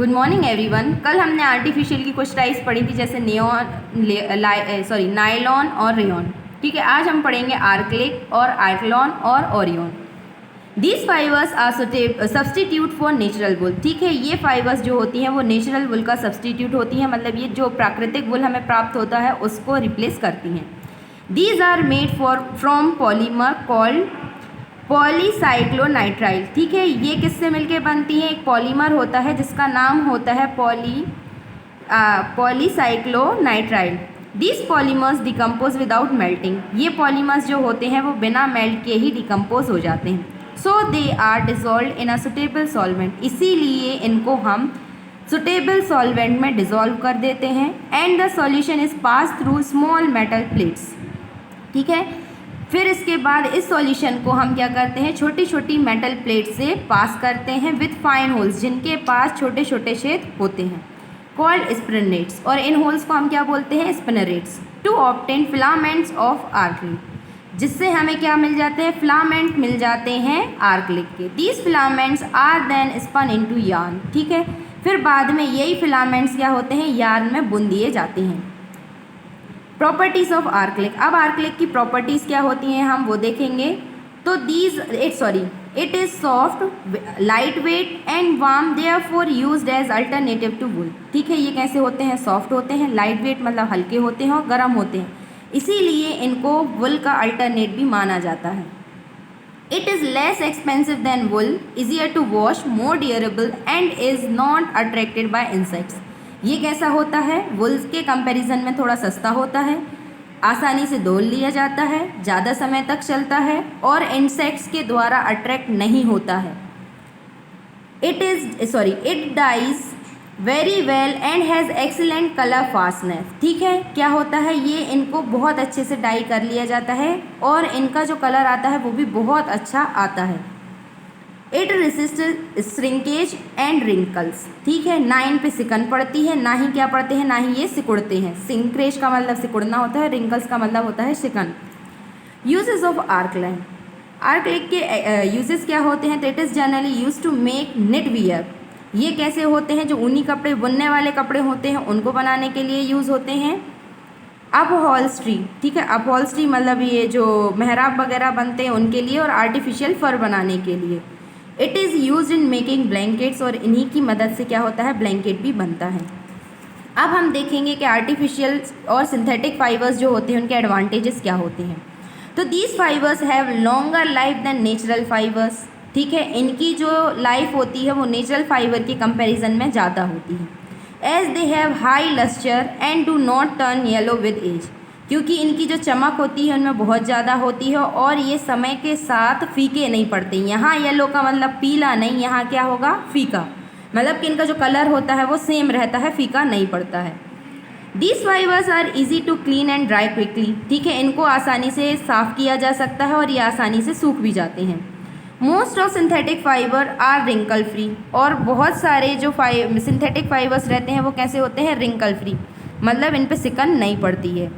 Good morning everyone. कल हमने artificial की कुछ टाइप्स पढ़ी थी, जैसे नायलॉन और रेयॉन। ठीक है, आज हम पढ़ेंगे आर्क्लिक और आर्कलॉन और Orlon. These fibres are substitute for natural wool. ठीक है, ये फाइबर्स जो होती हैं वो नेचुरल वुल का सब्सटीट्यूट होती हैं, मतलब ये जो प्राकृतिक वुल हमें प्राप्त होता है उसको रिप्लेस करती हैं। These are made from polymer called polyacrylonitrile. ठीक है, ये किससे मिलके बनती है? एक पॉलीमर होता है जिसका नाम होता है polyacrylonitrile. These polymers decompose without melting. ये पॉलीमर्स जो होते हैं वो बिना मेल्ट के ही डिकम्पोज हो जाते हैं। So they are dissolve in a suitable solvent. इसीलिए इनको हम सुटेबल सॉल्वेंट में डिजॉल्व कर देते हैं। And the solution is pass through small metal plates. ठीक है, फिर इसके बाद इस सॉल्यूशन को हम क्या करते हैं, छोटी छोटी मेटल प्लेट से पास करते हैं विथ फाइन होल्स, जिनके पास छोटे छोटे छेद होते हैं, कॉल्ड स्पिनरेट्स। और इन होल्स को हम क्या बोलते हैं? स्पिनरेट्स। टू ऑब्टेन फिलामेंट्स ऑफ आर्कलिक, जिससे हमें क्या मिल जाते हैं? फिलामेंट मिल जाते हैं आर्कलिक के। These filaments are then spun into yarn. ठीक है, फिर बाद में यही फिलामेंट्स क्या होते हैं? यार्न में बुन दिए जाते हैं। Properties of acrylic. अब आर्कलिक की प्रॉपर्टीज़ क्या होती हैं हम वो देखेंगे। तो it is soft, light weight and warm, therefore used as alternative to wool. ठीक है, ये कैसे होते हैं? सॉफ्ट होते हैं, लाइट वेट मतलब हल्के होते हैं और गर्म होते हैं, इसीलिए इनको वुल का अल्टरनेट भी माना जाता है। It is less expensive than wool, easier to wash, more durable and is not attracted by insects. ये कैसा होता है? वुल्स के कंपैरिजन में थोड़ा सस्ता होता है, आसानी से धो लिया जाता है, ज़्यादा समय तक चलता है और इंसेक्ट्स के द्वारा अट्रैक्ट नहीं होता है। It dyes very well and has excellent colour fastness. ठीक है, क्या होता है? ये इनको बहुत अच्छे से डाई कर लिया जाता है और इनका जो कलर आता है वो भी बहुत अच्छा आता है। It resist shrinkage and wrinkles. ठीक है, ना इन पे सिकन पड़ती है, ना ही क्या पड़ते हैं, ना ही ये सिकुड़ते हैं। सिंक्रेज का मतलब सिकुड़ना होता है, रिंकल्स का मतलब होता है सिकन। Uses of आर्कलाइन। आर्कलिक के यूजेस क्या होते हैं? तो it is generally use to make knitwear. ये कैसे होते हैं? जो ऊनी कपड़े, बुनने वाले कपड़े होते हैं उनको बनाने के लिए यूज़ होते हैं। अपहोल्स्ट्री। ठीक है, अपहोल्स्ट्री मतलब ये जो मेहराब वगैरह बनते हैं उनके लिए, और आर्टिफिशियल फर बनाने के लिए। It is use in making blankets, और इन्हीं की मदद से क्या होता है? ब्लैंकेट भी बनता है। अब हम देखेंगे कि आर्टिफिशियल और सिंथेटिक फाइबर्स जो होते हैं उनके एडवांटेजेस क्या होते हैं। तो these fibres have longer life than natural fibres. ठीक है, इनकी जो लाइफ होती है वो नेचुरल फाइबर के कंपैरिजन में ज़्यादा होती है। As they have high lustre and do not turn yellow with age, क्योंकि इनकी जो चमक होती है उनमें बहुत ज़्यादा होती है और ये समय के साथ फीके नहीं पड़ते। यहाँ येलो का मतलब पीला नहीं, यहाँ क्या होगा? फीका, मतलब कि इनका जो कलर होता है वो सेम रहता है, फीका नहीं पड़ता है। These fibres are easy to clean and dry quickly. ठीक है, इनको आसानी से साफ़ किया जा सकता है और ये आसानी से सूख भी जाते हैं। Most of synthetic fibre are wrinkle free, और बहुत सारे जो सिंथेटिक फाइबर्स रहते हैं वो कैसे होते हैं? रिंकल फ्री, मतलब इन पर सिकन नहीं पड़ती है।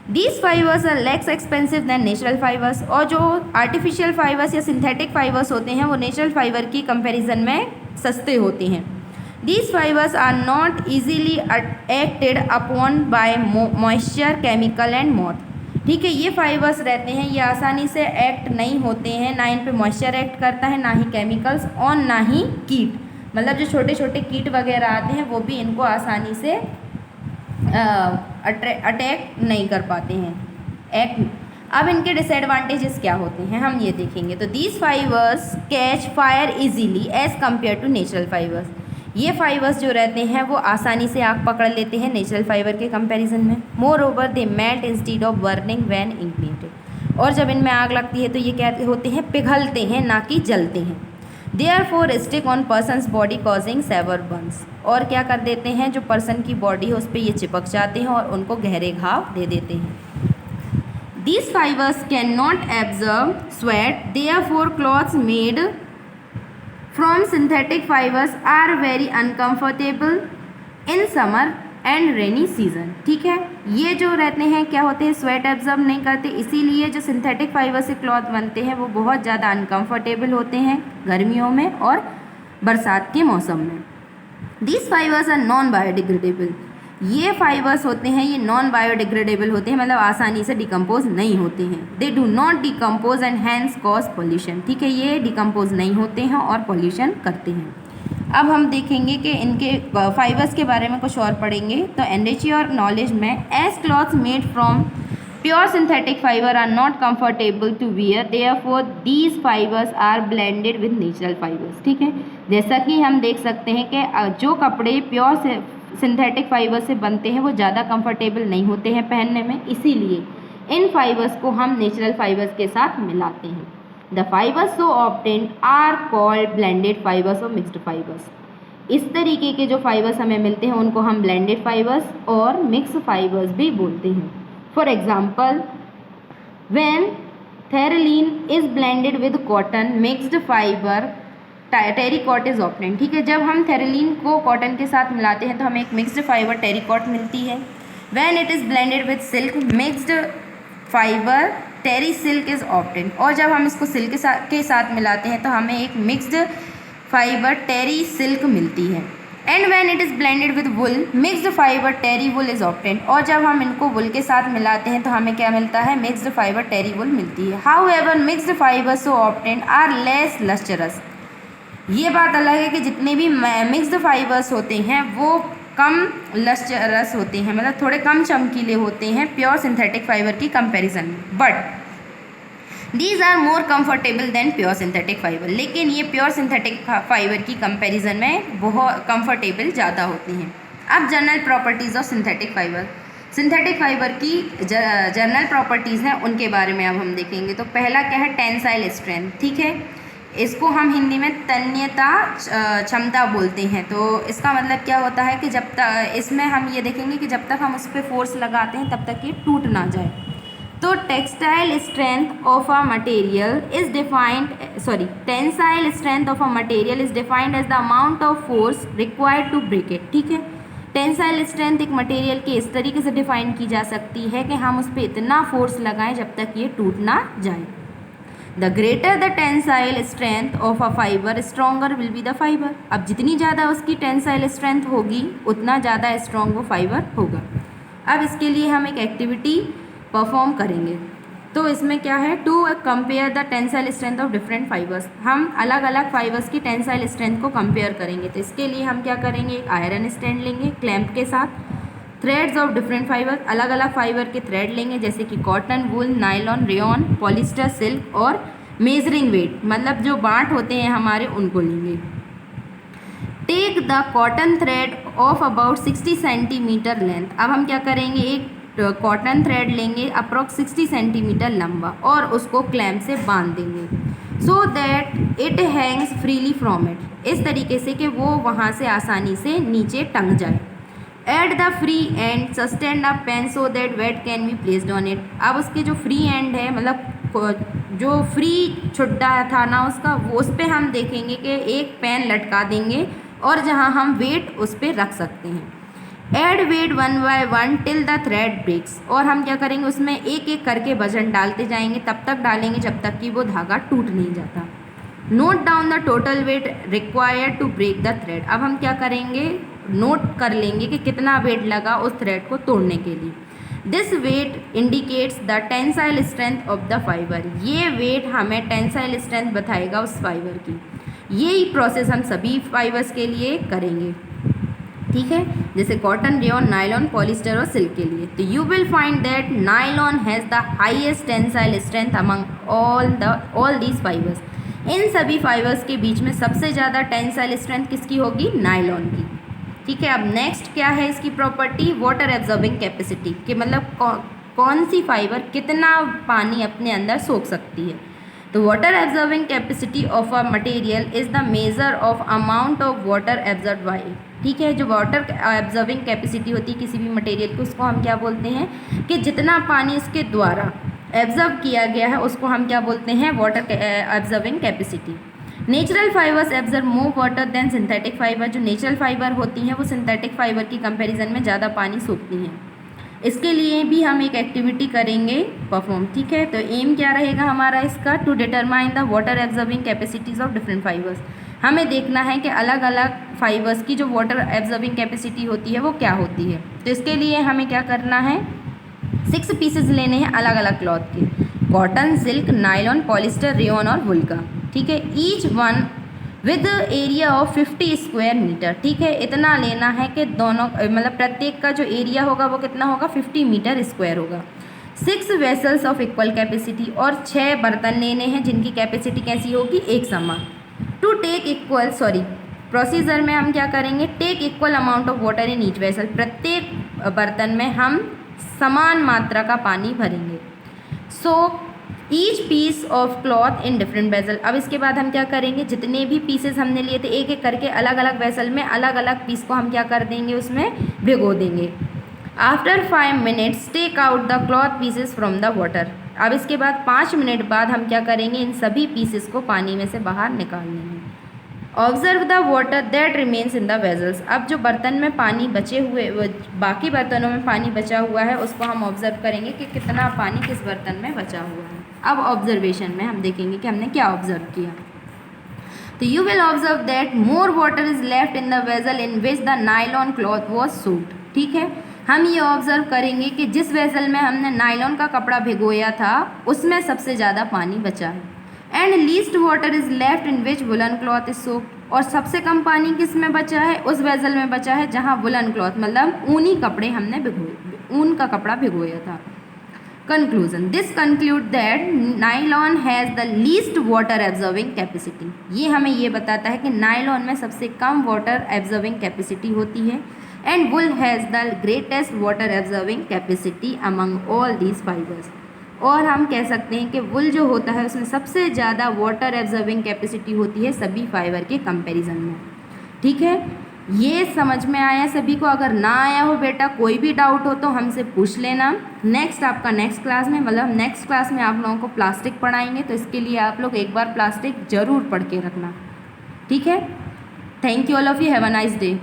These fibres are less expensive than natural fibres, और जो आर्टिफिशियल फाइबर्स या सिंथेटिक फाइबर्स होते हैं वो नेचुरल फाइबर की कंपैरिजन में सस्ते होते हैं। These fibres are not easily acted upon by moisture, chemical and moth. ठीक है, ये फाइबर्स रहते हैं ये आसानी से एक्ट नहीं होते हैं, ना इन पे मॉइस्चर एक्ट करता है, ना ही केमिकल्स और ना ही कीट, मतलब जो छोटे छोटे कीट वगैरह आते हैं वो भी इनको आसानी से अटैक नहीं कर पाते हैं। अब इनके डिसएडवांटेजेस क्या होते हैं हम ये देखेंगे। तो these fibres catch fire easily as compared to natural fibres. ये फाइबर्स जो रहते हैं वो आसानी से आग पकड़ लेते हैं नेचुरल फाइबर के कंपैरिजन में। Moreover they melt instead of burning when ignited, और जब इनमें आग लगती है तो ये क्या होते हैं? पिघलते हैं, ना कि जलते हैं। Therefore stick on person's body causing severe burns, और क्या कर देते हैं? जो पर्सन की बॉडी है उस पर ये चिपक जाते हैं और उनको गहरे घाव दे देते हैं। These fibers cannot absorb sweat, therefore clothes made from synthetic fibers are very uncomfortable in summer and rainy season. ठीक है, ये जो रहते हैं क्या होते हैं? स्वेट एब्जॉर्ब नहीं करते, इसीलिए जो सिंथेटिक फाइबर से क्लॉथ बनते हैं वो बहुत ज़्यादा अनकंफर्टेबल होते हैं गर्मियों में और बरसात के मौसम में। These fibres are non biodegradable. ये फाइबर्स होते हैं, ये नॉन बायोडिग्रेडेबल होते हैं, मतलब आसानी से डिकम्पोज नहीं होते हैं। They do not decompose and hence cause pollution. ठीक है, ये डिकम्पोज नहीं होते हैं और पॉल्यूशन करते हैं। अब हम देखेंगे कि इनके फाइबर्स के बारे में कुछ और पढ़ेंगे। तो एनरिच योर नॉलेज में, as clothes made from pure synthetic fibre are not comfortable to wear, therefore these fibres are blended with natural fibres. ठीक है, जैसा कि हम देख सकते हैं कि जो कपड़े प्योर से सिंथेटिक फाइबर से बनते हैं वो ज़्यादा कंफर्टेबल नहीं होते हैं पहनने में, इसीलिए इन फाइबर्स को हम नेचुरल फाइबर्स के साथ मिलाते हैं। The fibres so obtained are called blended fibres और मिक्स्ड फाइबर्स। इस तरीके के जो फाइबर्स हमें मिलते हैं उनको हम ब्लेंडेड फाइबर्स और मिक्स फाइबर्स भी बोलते हैं। For example, when Terylene is blended with cotton mixed fibre Terrycot is obtained. ठीक है, जब हम थेरेलिन को कॉटन के साथ मिलाते हैं तो हमें एक मिक्स्ड फाइबर टेरिकॉट मिलती है। When it is blended with silk mixed fibre terry silk is obtained. और जब हम इसको सिल्क के साथ मिलाते हैं तो हमें एक मिक्स्ड फाइबर टेरी सिल्क मिलती है। And when it is blended with wool mixed fibre terry wool is obtained. और जब हम इनको वुल के साथ मिलाते हैं तो हमें क्या मिलता है, मिक्स्ड फाइबर टेरी वुल मिलती है। However mixed fibre so obtained are less lustrous. ये बात अलग है कि जितने भी मिक्स्ड फाइबर्स होते हैं वो कम लस्टरस होते हैं, मतलब थोड़े कम चमकीले होते हैं प्योर सिंथेटिक फाइबर की कंपैरिजन में। But these are more comfortable than pure synthetic fibre. लेकिन ये प्योर सिंथेटिक फाइबर की कंपैरिजन में बहुत कंफर्टेबल ज़्यादा होते हैं। अब general properties of synthetic fibre, synthetic fibre की जनरल प्रॉपर्टीज़ हैं उनके बारे में अब हम देखेंगे। तो पहला क्या है, टेंसाइल स्ट्रेंथ। ठीक है, इसको हम हिंदी में तन्यता क्षमता बोलते हैं। तो इसका मतलब क्या होता है कि जब तक इसमें हम ये देखेंगे कि जब तक हम उस पर फोर्स लगाते हैं तब तक ये टूट ना जाए। तो textile strength of a material is defined tensile strength of a material is defined as the amount of force required to break it. ठीक है, टेंसाइल स्ट्रेंथ एक मटेरियल के इस तरीके से डिफाइन की जा सकती है कि हम उस पर इतना फोर्स लगाएं जब तक ये टूट ना जाए। The greater the tensile strength of a fibre stronger will be the fibre. अब जितनी ज़्यादा उसकी टेंसाइल स्ट्रेंथ होगी उतना ज़्यादा स्ट्रॉन्ग वो फाइबर होगा। अब इसके लिए हम एक एक्टिविटी परफॉर्म करेंगे। तो इसमें क्या है, to compare the tensile strength of different fibres. हम अलग अलग फाइबर्स की टेंसाइल स्ट्रेंथ को कंपेयर करेंगे। तो इसके लिए हम क्या करेंगे, एक आयरन स्टैंड लेंगे क्लैंप के साथ, थ्रेड्स ऑफ डिफरेंट फाइबर, अलग अलग फाइबर के थ्रेड लेंगे जैसे कि cotton, wool, nylon, rayon, polyester, silk, और मेजरिंग वेट मतलब जो बांट होते हैं हमारे उनको लेंगे। Take the cotton thread of about 60 centimetre length. अब हम क्या करेंगे, एक कॉटन थ्रेड लेंगे अप्रॉक्स 60 सेंटीमीटर लंबा और उसको क्लैंप से बांध देंगे so that it hangs freely from it, इस तरीके से कि वो वहाँ से आसानी से नीचे टंग जाए। At the free end sustain a pan so that weight can be placed on it. अब उसके जो फ्री एंड है मतलब जो फ्री छुट्टा था ना उसका, वो उस पर हम देखेंगे कि एक पेन लटका देंगे और जहाँ हम वेट उस पर रख सकते हैं। Add weight 1 by 1 till the thread breaks. और हम क्या करेंगे, उसमें एक एक करके वजन डालते जाएंगे, तब तक डालेंगे जब तक कि वो धागा टूट नहीं जाता। Note down the total weight required to break the thread. अब हम क्या करेंगे, नोट कर लेंगे कि कितना वेट लगा उस थ्रेड को तोड़ने के लिए। This weight indicates the tensile strength of the fibre. ये वेट हमें टेंसाइल स्ट्रेंथ बताएगा उस फाइबर की। यही प्रोसेस हम सभी फाइबर्स के लिए करेंगे, ठीक है, जैसे कॉटन, रेयॉन, नायलॉन, पॉलिस्टर और सिल्क के लिए। तो you will find that nylon has the highest tensile strength among all these fibres. इन सभी फाइबर्स के बीच में सबसे ज़्यादा टेंसाइल स्ट्रेंथ किसकी होगी, नायलॉन की। ठीक है, अब नेक्स्ट क्या है इसकी प्रॉपर्टी, वाटर एब्जॉर्बिंग कैपेसिटी, कि मतलब कौन सी फाइबर कितना पानी अपने अंदर सोख सकती है। तो water absorbing capacity of a material is the measure of amount of water absorb by. ठीक है, जो वाटर एब्जॉर्बिंग कैपेसिटी होती है किसी भी मटेरियल की, उसको हम क्या बोलते हैं कि जितना पानी उसके द्वारा एब्जॉर्ब किया गया है उसको हम क्या बोलते हैं, water absorbing capacity. Natural fibres absorb more water than synthetic fibre. जो नेचुरल फाइबर होती हैं वो सिंथेटिक फाइबर की कंपैरिजन में ज़्यादा पानी सोखती हैं। इसके लिए भी हम एक एक्टिविटी करेंगे परफॉर्म। ठीक है, तो एम क्या रहेगा हमारा इसका, to determine the water absorbing capacities of different fibres. हमें देखना है कि अलग अलग फाइबर्स की जो वाटर एब्जॉर्बिंग कैपेसिटी होती है वो क्या होती है। तो इसके लिए हमें क्या करना है, 6 पीसेज लेने हैं अलग अलग क्लॉथ के, cotton, silk, nylon, polyester, rayon और वुल का। ठीक है, each one with area of 50 square metre. ठीक है, इतना लेना है कि दोनों मतलब प्रत्येक का जो एरिया होगा वो कितना होगा, 50 मीटर स्क्वायर होगा। 6 वेसल्स ऑफ इक्वल कैपेसिटी, और 6 बर्तन लेने हैं जिनकी कैपेसिटी कैसी होगी, एक समान। टू टेक इक्वल प्रोसीजर में हम क्या करेंगे, take equal amount of water in each vessel, प्रत्येक बर्तन में हम समान मात्रा का पानी भरेंगे। So each piece of cloth in different vessel. अब इसके बाद हम क्या करेंगे, जितने भी पीसेस हमने लिए थे एक एक करके अलग अलग वेसल में अलग अलग पीस को हम क्या कर देंगे, उसमें भिगो देंगे। After 5 minutes take out the cloth pieces from the water. अब इसके बाद 5 मिनट बाद हम क्या करेंगे, इन सभी पीसेस को पानी में से बाहर निकाल लेंगे। Observe the water that remains in the vessels. अब जो बर्तन में पानी बचे हुए, बाकी बर्तनों में पानी बचा हुआ है उसको हम ऑब्जर्व करेंगे कि कितना पानी किस बर्तन में बचा हुआ है। अब ऑब्जर्वेशन में हम देखेंगे कि हमने क्या ऑब्जर्व किया। तो you will observe that more water is left in the vessel in which the nylon cloth was soaked. ठीक है, हम ये ऑब्जर्व करेंगे कि जिस वेसल में हमने नायलॉन का कपड़ा भिगोया था उसमें सबसे ज़्यादा पानी बचा है। And least water is left in which woollen cloth is soaked, और सबसे कम पानी किस में बचा है, उस वेसल में बचा है जहाँ वुलन क्लॉथ मतलब ऊनी कपड़े हमने भिगोए, ऊन का कपड़ा भिगोया था। Conclusion, this conclude that nylon has the least water absorbing capacity. ये हमें ये बताता है कि नायलॉन में सबसे कम वाटर एब्जॉर्बिंग कैपेसिटी होती है। And wool has the greatest water absorbing capacity among all these fibres. और हम कह सकते हैं कि वुल जो होता है उसमें सबसे ज़्यादा वाटर एब्जॉर्बिंग कैपेसिटी होती है सभी फाइबर के कंपैरिजन में। ठीक है, ये समझ में आया सभी को? अगर ना आया हो बेटा, कोई भी डाउट हो तो हमसे पूछ लेना। नेक्स्ट आपका नेक्स्ट क्लास में मतलब नेक्स्ट क्लास में आप लोगों को प्लास्टिक पढ़ाएंगे, तो इसके लिए आप लोग एक बार प्लास्टिक ज़रूर पढ़ के रखना। ठीक है, thank you all of you, have a nice day.